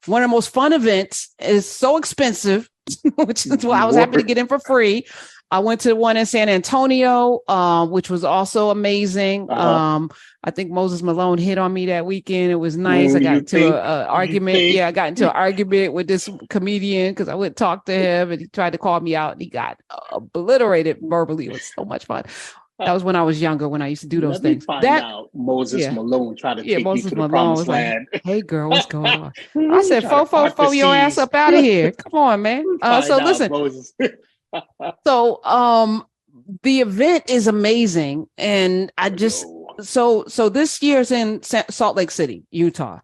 One of the most fun events is so expensive, which is why I was happy to get in for free. I went to one in San Antonio, which was also amazing. I think Moses Malone hit on me that weekend. It was nice. I got into an argument. Yeah, I got into an argument with this comedian because I went talk to him and he tried to call me out and he got obliterated verbally. It was so much fun. That was when I was younger, when I used to do those things. Find out Moses Malone tried to take Moses you to the Malone promised land. Like, hey girl, what's going on? I said, fo your ass up out of here. Come on, man. So listen. So the event is amazing. And I just so this year's in Salt Lake City, Utah.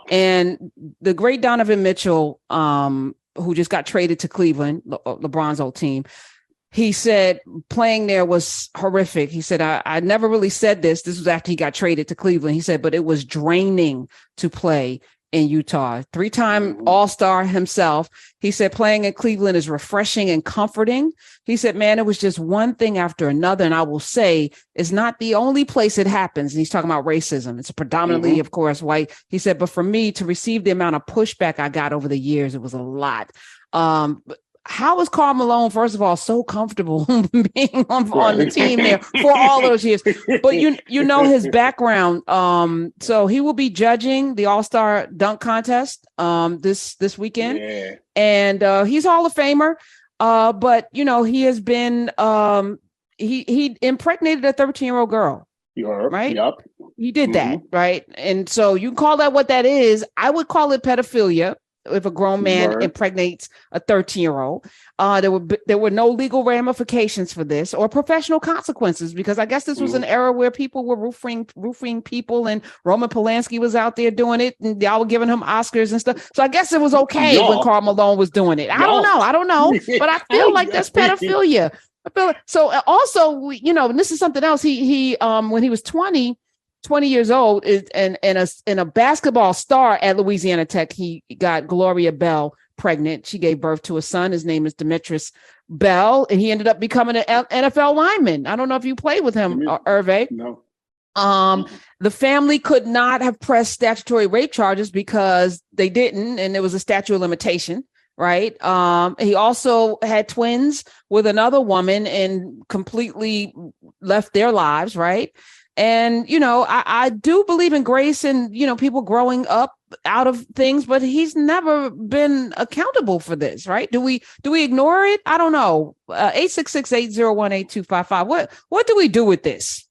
And the great Donovan Mitchell, who just got traded to Cleveland, LeBron's old team. He said playing there was horrific. He said, I never really said this. This was after he got traded to Cleveland. He said, but it was draining to play in Utah. 3-time All-Star himself. He said playing in Cleveland is refreshing and comforting. He said, man, it was just one thing after another. And I will say it's not the only place it happens. And he's talking about racism. It's predominantly, of course, white. He said, but for me to receive the amount of pushback I got over the years, it was a lot. How is Karl Malone, first of all, so comfortable being on the team there for all those years? But you know his background. So he will be judging the All-Star Dunk Contest this weekend. Yeah. And he's Hall of Famer. But he has been he impregnated a 13-year-old girl. Right? Yep. He did that, right? And so you can call that what that is. I would call it pedophilia. If a grown man impregnates a 13-year-old, there were no legal ramifications for this or professional consequences, because I guess this was an era where people were roofing people, and Roman Polanski was out there doing it, and y'all were giving him Oscars and stuff. So I guess it was okay when Karl Malone was doing it. I don't know, but I feel like that's pedophilia. So also, and this is something else. He when he was 20 years old and a basketball star at Louisiana Tech, he got Gloria Bell pregnant. She gave birth to a son. His name is Demetrius Bell, and he ended up becoming an NFL lineman. I don't know if you played with him, Hervé. No. The family could not have pressed statutory rape charges because they didn't, and there was a statute of limitation. Right. He also had twins with another woman and completely left their lives. Right. And, I do believe in grace and, people growing up out of things, but he's never been accountable for this. Right. Do we ignore it? I don't know. 866-801-8255. What do we do with this?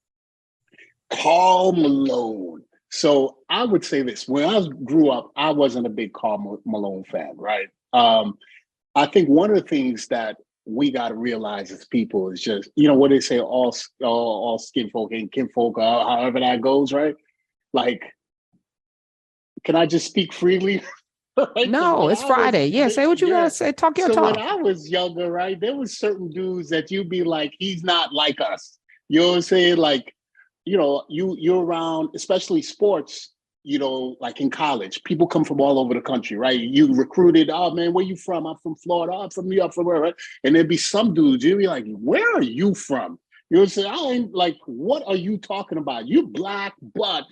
Karl Malone. So I would say this. When I grew up, I wasn't a big Karl Malone fan. Right. I think one of the things that we got to realize as people is just, what they say, all skin folk ain't kinfolk, however that goes, right? Like, can I just speak freely? Right? No, it's Friday. Say what you gotta say. Talk your talk. When I was younger, right, there was certain dudes that you'd be like, he's not like us. You know what I'm saying? Like, you're around, especially sports, like in college, people come from all over the country, right? You recruited, oh man, where you from? I'm from Florida. I'm from New York, from where, right? And there'd be some dudes, you'd be like, where are you from? You know what I'm saying? I ain't like, what are you talking about? You black, but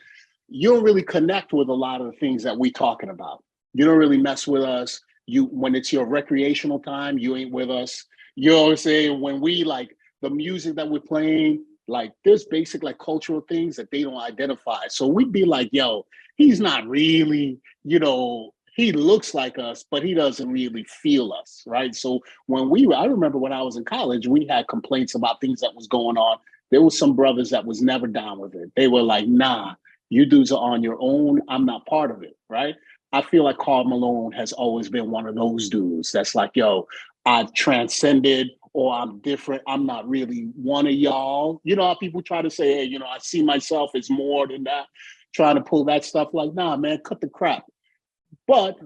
you don't really connect with a lot of the things that we talking about. You don't really mess with us. When it's your recreational time, you ain't with us. You know what I'm saying? When we like the music that we're playing, like there's basic like cultural things that they don't identify. So we'd be like, yo, he's not really, he looks like us, but he doesn't really feel us, right? So I remember when I was in college, we had complaints about things that was going on. There was some brothers that was never down with it. They were like, nah, you dudes are on your own. I'm not part of it, right? I feel like Karl Malone has always been one of those dudes that's like, yo, I've transcended, or I'm different. I'm not really one of y'all. You know how people try to say, hey, I see myself as more than that, trying to pull that stuff like, nah, man, cut the crap. But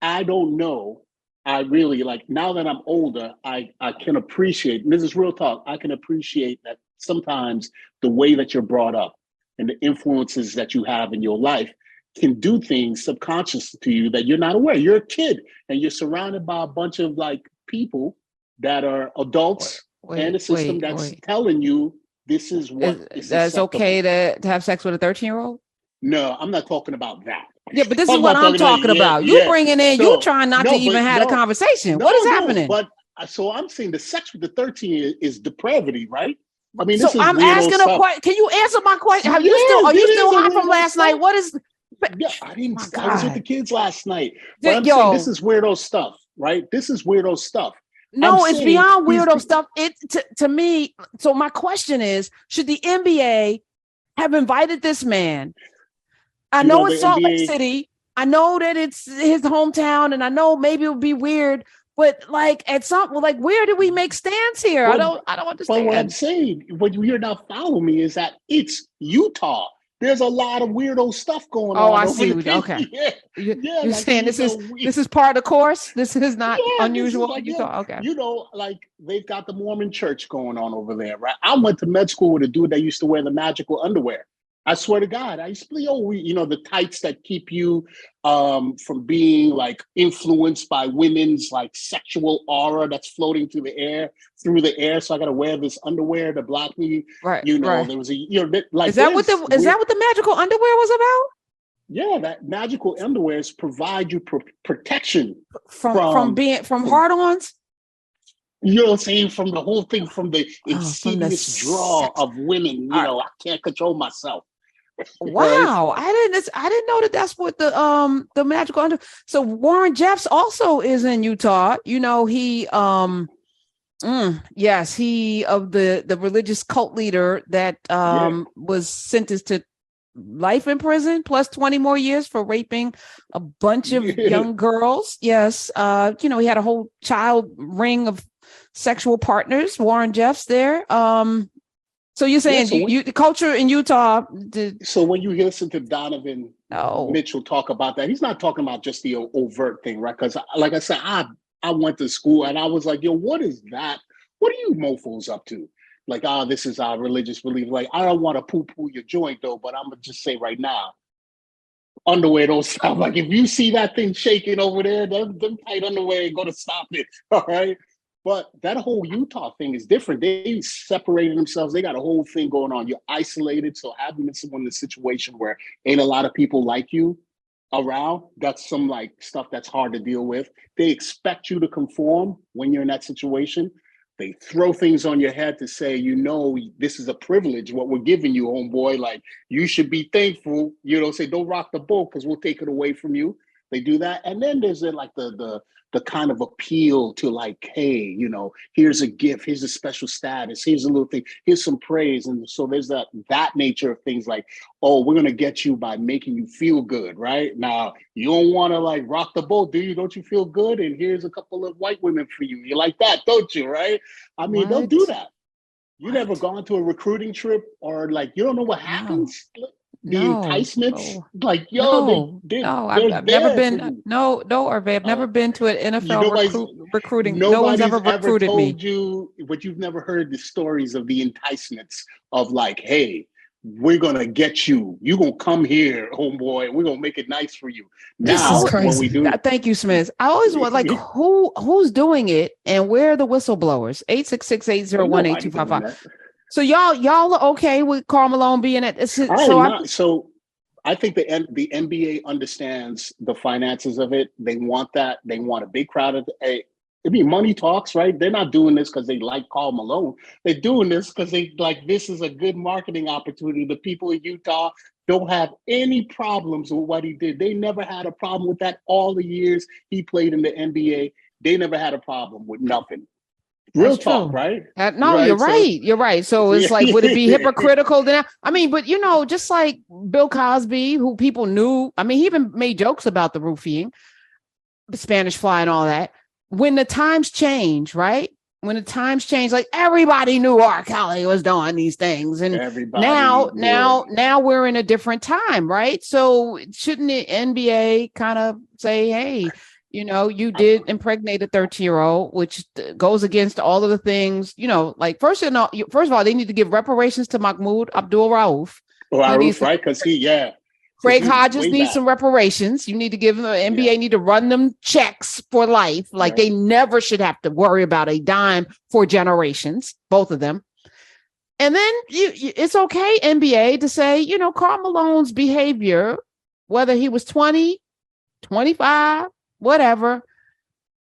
I don't know. I really now that I'm older, I can appreciate, and this is real talk, I can appreciate that sometimes the way that you're brought up and the influences that you have in your life can do things subconscious to you that you're not aware. You're a kid and you're surrounded by a bunch of people that are adults and a system that's telling you this is what is that's okay to have sex with a 13-year-old? No, I'm not talking about that. Yeah, but this is what I'm talking about. You bringing in, you trying not to even have a conversation. What is happening? But so I'm saying the sex with the 13 is depravity, right? I mean, so this is I'm asking a question. Can you answer my question? Are you still hot from last night? What is? Yeah, I was with the kids last night. But I'm saying this is weirdo stuff, right? This is weirdo stuff. No, it's beyond weirdo stuff. To me. So my question is: should the NBA have invited this man? I know it's Salt Lake City. I know that it's his hometown, and I know maybe it would be weird. But like at some, where do we make stands here? I don't understand. But what I'm saying, what you're not following me is that it's Utah. There's a lot of weirdo stuff going on. Oh, I see. Okay. You're saying this is part of the course. This is not unusual. Utah. Okay. Like they've got the Mormon church going on over there, right? I went to med school with a dude that used to wear the magical underwear. I swear to God, I used to be, the tights that keep you from being like influenced by women's like sexual aura that's floating through the air. So I got to wear this underwear to block me. Right. There was like, is that what the magical underwear was about? Yeah, that magical underwears provide you protection from hard-ons. You know what I'm saying? From the whole thing, from the insidious draw of women. I can't control myself. Wow, I didn't know that that's what the magical under. So Warren Jeffs also is in Utah. He he of the religious cult leader that was sentenced to life in prison plus 20 more years for raping a bunch of young girls. Yes, he had a whole child ring of sexual partners. Warren Jeffs there. So you're saying the culture in Utah. So when you listen to Donovan Mitchell talk about that, he's not talking about just the overt thing, right? Because like I said, I went to school and I was like, yo, what is that? What are you mofos up to? Like, this is our religious belief. Like, I don't want to poo-poo your joint though, but I'm gonna just say right now, underwear don't stop. Like if you see that thing shaking over there, them tight underwear ain't gonna stop it. All right. But that whole Utah thing is different. They separated themselves. They got a whole thing going on. You're isolated. So having someone in a situation where ain't a lot of people like you around, that's some like stuff that's hard to deal with. They expect you to conform when you're in that situation. They throw things on your head to say, this is a privilege, what we're giving you, homeboy. Like, you should be thankful, say, don't rock the boat because we'll take it away from you. They do that. And then there's like the kind of appeal to like, hey, here's a gift, here's a special status, here's a little thing, here's some praise. And so there's that nature of things like, oh, we're going to get you by making you feel good, right? Now, you don't want to like rock the boat, do you? Don't you feel good? And here's a couple of white women for you. You like that, don't you, right? I mean, they'll do that. You never gone to a recruiting trip or like, you don't know what happens? The enticements, like I've never been. I've never been to an NFL recruiting. No one's ever recruited me. But you've never heard the stories of the enticements of like, hey, we're gonna get you. You're gonna come here, homeboy. We're gonna make it nice for you. Now, this is crazy. What we do. Thank you, Smith. I always want like who's doing it and where are the whistleblowers? 866-801-8255. So y'all are okay with Karl Malone being at this? So I think the NBA understands the finances of it. They want that. They want a big crowd of money talks, right? They're not doing this because they like Karl Malone. They're doing this because they like this is a good marketing opportunity. The people in Utah don't have any problems with what he did. They never had a problem with that all the years he played in the NBA. They never had a problem with nothing. Real talk, right? You're right. You're right. So it's like, would it be hypocritical then? I mean, but just like Bill Cosby, who people knew, I mean, he even made jokes about the roofing, the Spanish Fly and all that. When the times change, right? When the times change, like everybody knew R. Kelly was doing these things. And now we're in a different time, right? So shouldn't the NBA kind of say, hey, you did impregnate a 13-year-old, which goes against all of the things, like first of all, they need to give reparations to Mahmoud Abdul Rauf. Right? Because Craig Hodges needs some reparations. You need to give them, the NBA need to run them checks for life. Like they never should have to worry about a dime for generations, both of them. And then it's okay, NBA, to say, Karl Malone's behavior whether he was 20, 25, whatever.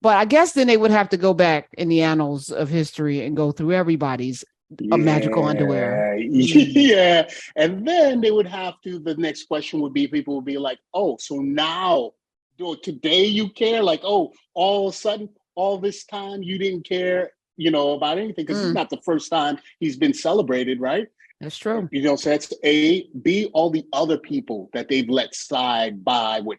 But I guess then they would have to go back in the annals of history and go through everybody's magical underwear. Yeah. And then they would have to, the next question would be, people would be like, oh, so now, today you care? Like, oh, all of a sudden, all this time you didn't care, about anything, because it's not the first time he's been celebrated, right? That's true. So that's A. B, all the other people that they've let slide by with,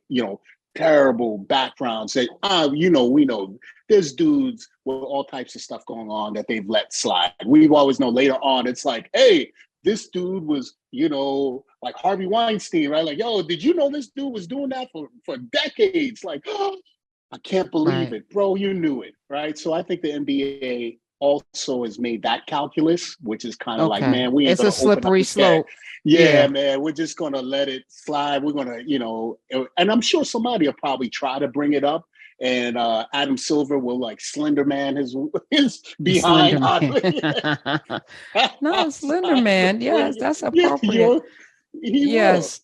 terrible backgrounds that, we know there's dudes with all types of stuff going on that they've let slide. We've always known later on, it's like, hey, this dude was, like Harvey Weinstein, right? Like, yo, did you know this dude was doing that for decades? Like, oh, I can't believe it, bro. You knew it, right? So I think the NBA also has made that calculus, which is kind of like, man, we ain't it's a slippery slope. Yeah, man, we're just gonna let it slide. We're gonna, and I'm sure somebody will probably try to bring it up, and Adam Silver will like Slender Man his behind. No, Slender Man. Yes, that's appropriate. Yes.